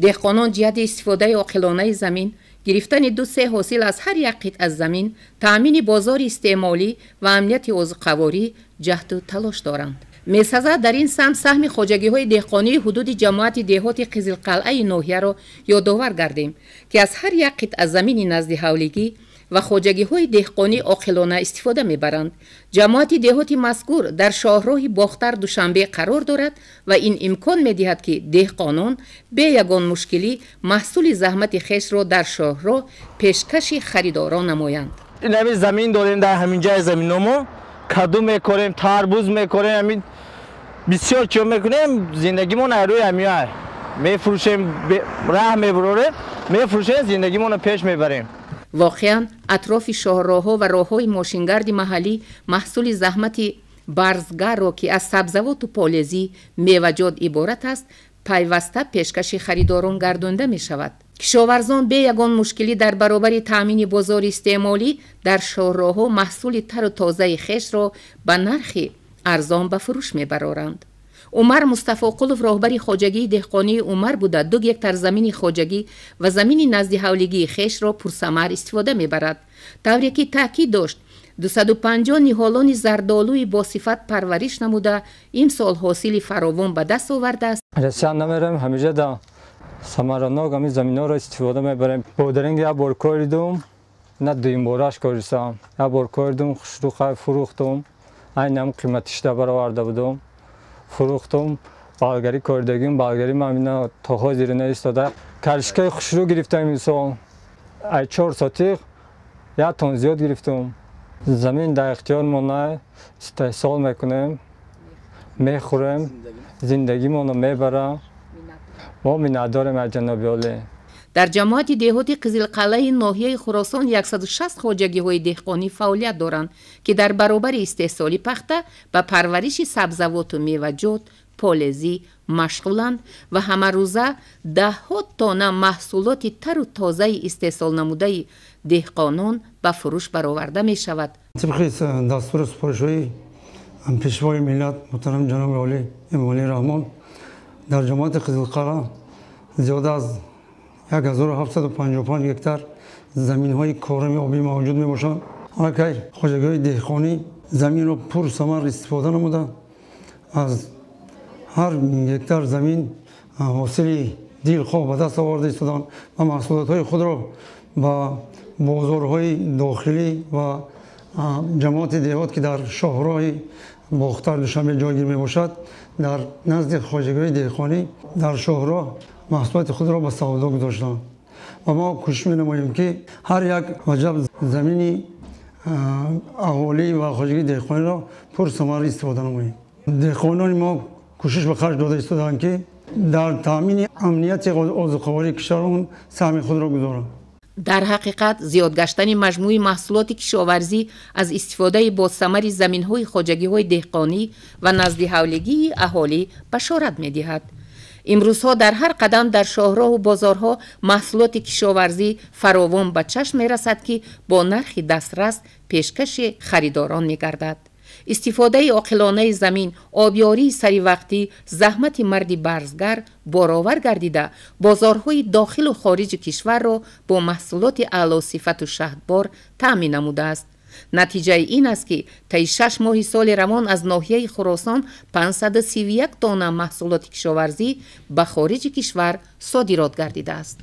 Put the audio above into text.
دهقانان جهت استفاده عاقلانه زمین، گرفتن 2-3 حاصل از هر یک قطعه زمین، تأمین بازار استعمالی و امنیت عضوقواری جهد و تلاش دارند. می‌سازد در این سمت سهم خواجگی‌های دهقانی حدود جماعت دهات قزلقلعه ناحیه را یادآور گردیم که از هر یک قطعه زمین نزد حولگی و خواجگی‌های دهقانی عاقلانه استفاده می‌برند. جماعت دهات مذکور در شاهراه باختر دوشنبه قرار دارد و این امکان می‌دهد که دهقانان به یگان مشکلی محصول زحمت خویش را در شاهراه پیشکش خریداران نمایند. این زمین داریم، در همین جای زمینمو کدو می‌کنیم، تربوز می‌کنیم، همین بسیار چیز می‌کنیم. زندگیمون روی همیه می‌فروشیم، راه می‌بریم، می‌فروشیم، زندگیمون رو پیش می‌بریم. واقعاً اطراف شاهراه‌ها و راه‌های ماشینگرد محلی محصول زحمت برزگر را که از سبزیجات و پالزی میوه‌جات عبارت است پیوسته پیشکش خریداران گردانده می شود. کشاورزان به یگان مشکلی در برابر تامین بازار استعمالی در شاهراه‌ها محصول تر و تازه خویش را به نرخ ارزان به فروش میبرند. عمر مصطفی قلف راهبر خواجگی دهقانی عمر بوده 2 هکتار زمین خواجگی و زمین نزد حولگی خویش را پرثمر استفاده میبرد. طوری که تاکید داشت 250 نهالان زردآلوی با صفت پرورش نموده این سال حاصل فراوان به دست آورده است. رسیدن نمیرم همیشه دا ثمرناک همین زمین ها را استفاده میبریم. بودرنگ یا بار کردم نه دویم بارش کردم یا بار کردم خشروخ فروختم این هم قیمتش دا برآورده بودم فروختم. بالگری کردگیم بالگری من تا زیر نیستاده کلشکه خشرو گرفتم این سال 4 ساتیق 1 تن زیاد گرفتم. زمین در اختیار ما استحصال میکنیم میخوریم زندگی ما میبرم ما نداریم جناب عالی. در جماعت دهات قزلقلعه ناحیه خراسان 160 خواجگی‌های دهقانی فعالیت دارند که در برابر استحصال پخته به پرورش سبزیجات و میوه‌جات پالزی مشغولند و همه روزه 10 تن محصولات تر و تازه استحصال نموده دهقانان به فروش برآورده می شود. طبق دستور سپارش‌های پیشوای ملت محترم جناب عالی امامی رحمان در جماعت قزلقلعه زیاده از 1755 هکتار زمین های کارم آبی موجود می باشند. که خواجگی‌های دهقانی زمین را پر ثمر استفاده نموده از هر هکتار زمین حاصل دلخواه به دست آورده ایستادند و محصولات های خود را با بازارهای داخلی و جماعت دهات که در شاهراه باختر دوشنبه جایگیر می باشد در نزد خواجگی‌های دهقانی در شاهراه محصولات خود را به سودا گذاشتند و ما کوشش می نماییم که هر یک وجب زمینی اهالی و خواجگی دهقانی را پر ثمر استفاده نماییم. دهقانان ما کوشش به خرج داده ایستادند که در تامین امنیت عضوقواری کشورمان سهم خود را گذارند. در حقیقت زیاد گشتن مجموعی محصولات کشاورزی از استفاده با ثمر زمین‌های خواجگی‌های دهقانی و نزد حولگی اهالی بشارت می‌دهد. امروزها در هر قدم در شاهراه و بازارها محصولات کشاورزی فراوان به چشم می‌رسد که با نرخ دسترس پیشکش خریداران می‌گردد. استفاده عاقلانه زمین، آبیاری سری وقتی، زحمت مردی برزگر بارآور گردیده بازارهای داخل و خارج کشور را با محصولات اعلی صفت و شهدبار تأمین نموده است. نتیجه این است که طی 6 ماه سال روان از ناحیه خراسان 531 تن محصولات کشاورزی به خارج کشور صادرات گردیده است.